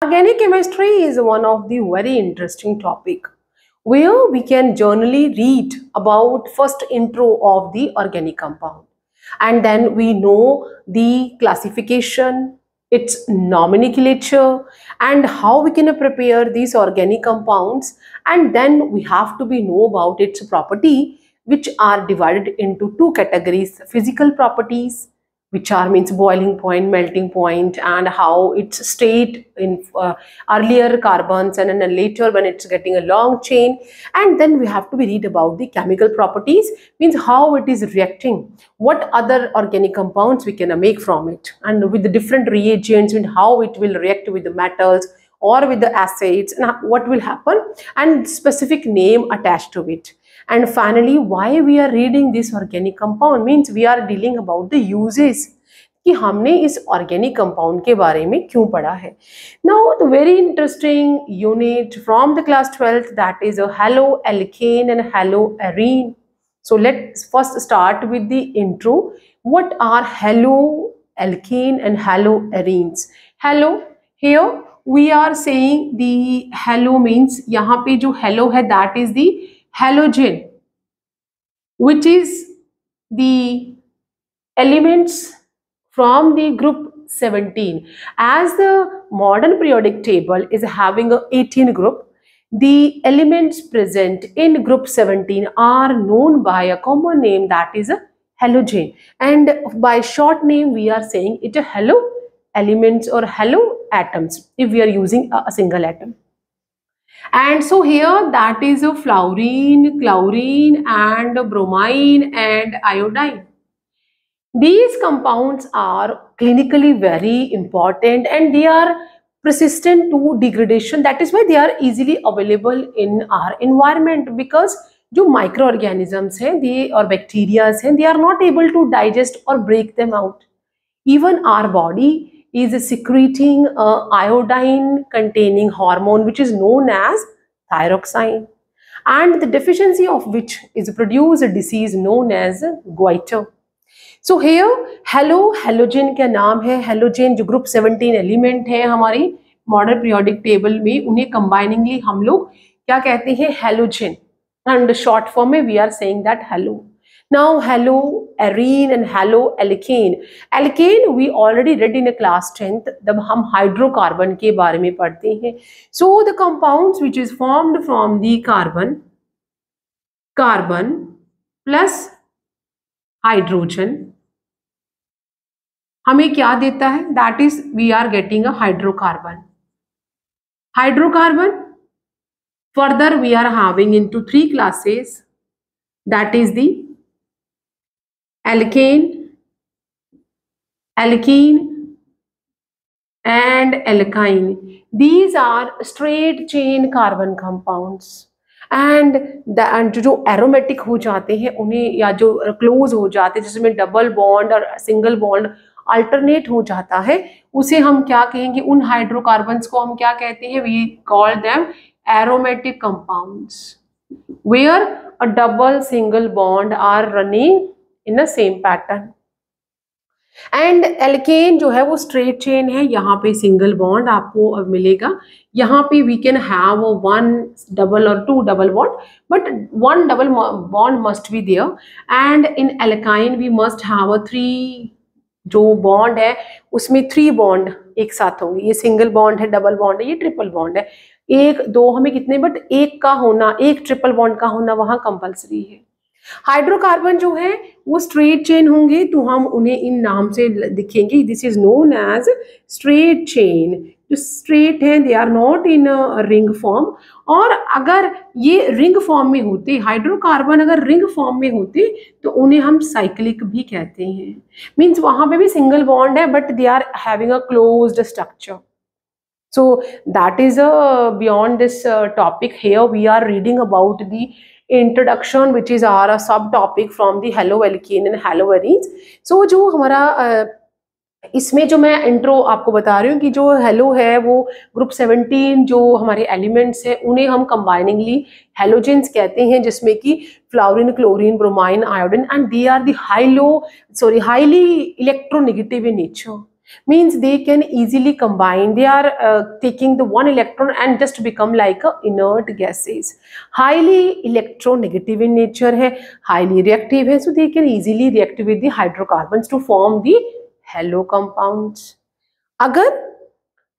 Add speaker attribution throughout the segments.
Speaker 1: Organic chemistry is one of the very interesting topic where we can generally read about first intro of the organic compound, and then we know the classification, its nomenclature, and how we can prepare these organic compounds, and then we have to be know about its property, which are divided into two categories: physical properties, which are means boiling point, melting point, and how it's state in earlier carbons, and then later when it's getting a long chain. And then we have to be read about the chemical properties, means how it is reacting, what other organic compounds we can make from it, and with the different reagents, and how it will react with the metals or with the acids, and what will happen, and specific name attached to it. And finally, why we are reading this organic compound, means we are dealing about the uses कि हमने इस organic compound के बारे में क्यों पढ़ा है. Now the very interesting unit from the class 12th, that is hello alkane and hello arene. So let's first start with the intro. What are haloalkane and haloarenes? Halo, here we are saying the halo means यहाँ पे जो halo है that is the halogen, which is the elements from the group 17. As the modern periodic table is having a 18 group, the elements present in group 17 are known by a common name, that is a halogen, and by short name we are saying it a halo elements or halo atoms if we are using a single atom. And so here that is a fluorine, chlorine, and bromine and iodine. These compounds are clinically very important and they are persistent to degradation. That is why they are easily available in our environment, because जो microorganisms हैं they और bacteria हैं, they are not able to digest or break them out. Even our body is secreting iodine containing hormone which is known as thyroxine, and the deficiency of which is produce a disease known as goiter. So here halogen का नाम है. halogen जो group 17 element है हमारी modern periodic table में, उन्हें कंबाइनिंगली हम लोग क्या कहते हैं, halogen, and short form में we are saying that halo. Now haloarene and haloalkane. Alkane we already read in a class 10th जब हम हाइड्रोकार्बन के बारे में पढ़ते हैं. So the compounds which is formed from the carbon plus hydrogen हमें क्या देता है, that is we are getting a hydrocarbon. Hydrocarbon further we are having into 3 classes, that is the alkane, alkene and alkyne. These are straight chain carbon compounds, and जो aromatic हो जाते हैं उन्हें, या जो क्लोज हो जाते हैं जिसमें डबल बॉन्ड और सिंगल बॉन्ड अल्टरनेट हो जाता है, उसे हम क्या कहेंगे, उन हाइड्रोकार्बन्स को हम क्या कहते हैं, we call them aromatic compounds where a double single bond are running in a same pattern. And alkane जो है वो स्ट्रेट चेन है, यहाँ पे सिंगल बॉन्ड आपको मिलेगा. यहाँ पे वी कैन हैव 1 डबल और 2 double bond, but 1 double bond must be there. And in alkyne we must have 3, जो बॉन्ड है उसमें 3 बॉन्ड एक साथ होंगे. ये सिंगल बॉन्ड है, डबल बॉन्ड है, ये ट्रिपल बॉन्ड है. 1 2 हमें कितने, बट एक का होना, एक ट्रिपल बॉन्ड का होना वहाँ कंपल्सरी है. हाइड्रोकार्बन जो है वो स्ट्रेट चेन होंगे, तो हम उन्हें इन नाम से दिखेंगे. This is known as straight chain. जो स्ट्रेट हैं they are not in ring form, और अगर ये रिंग फॉर्म में होते, हाइड्रोकार्बन अगर रिंग फॉर्म में होते तो उन्हें हम साइक्लिक भी कहते हैं. मीन्स वहां पे भी सिंगल बॉन्ड है but they are having a closed structure. So that is beyond this topic. Here we are reading about the introduction, which is our subtopic from the haloalkane and haloarenes. So जो हमारा इसमें जो मैं intro आपको बता रही हूँ कि जो हेलो है वो ग्रुप 17 जो हमारे एलिमेंट्स हैं उन्हें हम कंबाइनिंगली हेलोजेंस कहते हैं, जिसमें कि fluorine, chlorine, bromine, iodine, and they are the highly electronegative in nature. means they can easily combine. They are taking the one electron and just become like a inert gases. Highly electronegative in nature है, highly reactive है, so they can easily react with the hydrocarbons to form the halo compounds. अगर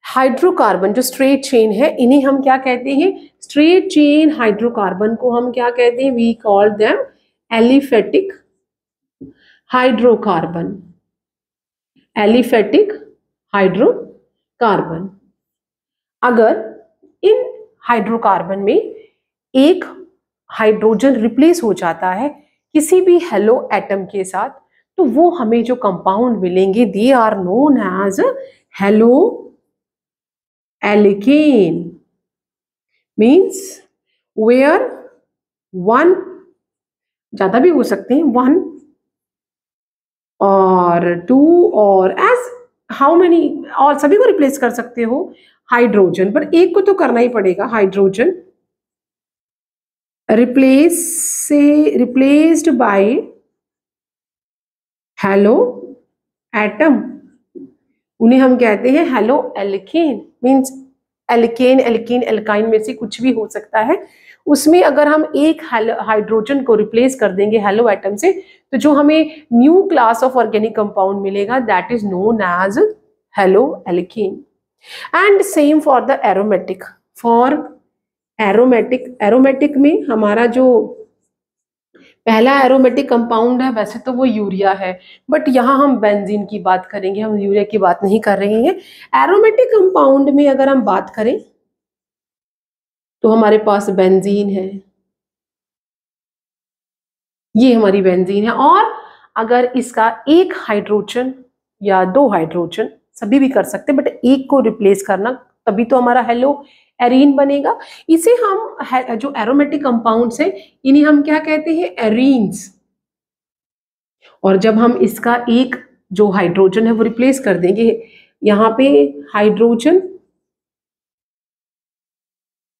Speaker 1: hydrocarbon जो straight chain है, इन्हें हम क्या कहते हैं? स्ट्रेट चेन हाइड्रोकार्बन को हम क्या कहते हैं? We call them aliphatic hydrocarbon. Aliphatic hydrocarbon. अगर इन हाइड्रोकार्बन में एक हाइड्रोजन रिप्लेस हो जाता है किसी भी हेलो एटम के साथ, तो वो हमें जो कंपाउंड मिलेंगे they are known as halo alkane. Means where one, ज्यादा भी हो सकते हैं, वन और टू और एज हाउ मेनी, और सभी को रिप्लेस कर सकते हो हाइड्रोजन, पर एक को तो करना ही पड़ेगा. Hydrogen replaced by halo atom, उन्हें हम कहते हैं halo alkane. Means alkane, alkene, alkyne में से कुछ भी हो सकता है. उसमें अगर हम एक हाइड्रोजन को रिप्लेस कर देंगे हेलो एटम से, तो जो हमें new class of organic compound मिलेगा that is known as halo alkane. And same for the aromatic. For aromatic में हमारा जो पहला एरोमेटिक कंपाउंड है, वैसे तो वो यूरिया है, बट यहाँ हम बेंजीन की बात करेंगे, हम यूरिया की बात नहीं कर रहे हैं. एरोमेटिक कंपाउंड में अगर हम बात करें तो हमारे पास बेंजीन है, ये हमारी बेंजीन है. और अगर इसका एक हाइड्रोजन या दो हाइड्रोजन, सभी भी कर सकते हैं, बट एक को रिप्लेस करना, तभी तो हमारा हेलो एरीन बनेगा. इसे हम जो एरोमेटिक कंपाउंड्स हैं इन्हें हम क्या कहते हैं? एरीन्स. और जब हम इसका एक जो हाइड्रोजन है वो रिप्लेस कर देंगे, यहाँ पे हाइड्रोजन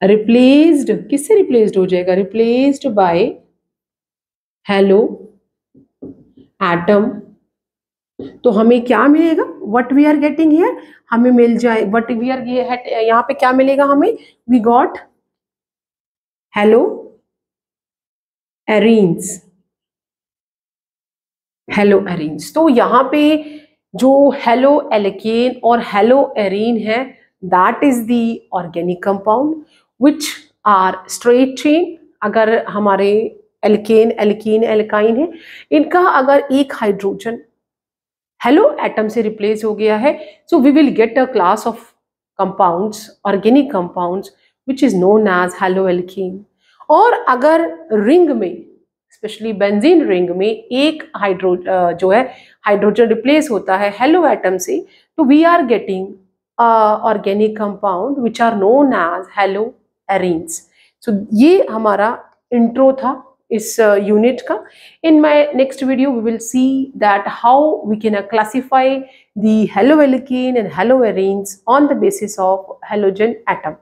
Speaker 1: रिप्लेस्ड, किससे रिप्लेस्ड हो जाएगा? Replaced by halo atom. तो हमें क्या मिलेगा? What we are getting here, हमें मिल जाए व्हाट वी आर, यहाँ पे क्या मिलेगा हमें? We got halo arenes. Halo arenes. तो यहाँ पे जो हेलो एल्केन और हेलो एरीन है, that is the organic compound which are straight chain. अगर हमारे एल्केन, एल्कीन, एल्काइन है, इनका अगर एक हाइड्रोजन हेलो एटम से रिप्लेस हो गया है, so we will get a class of compounds, organic compounds which is known as halo alkene. और अगर रिंग में, स्पेशली बेंजीन रिंग में, एक जो है हाइड्रोजन रिप्लेस होता है हेलो एटम से, तो we are getting organic compound which are known as halo arenes. So ये हमारा इंट्रो था इस यूनिट का. In my next video we will see that how we can classify the haloalkane and haloarenes on the basis of halogen atom.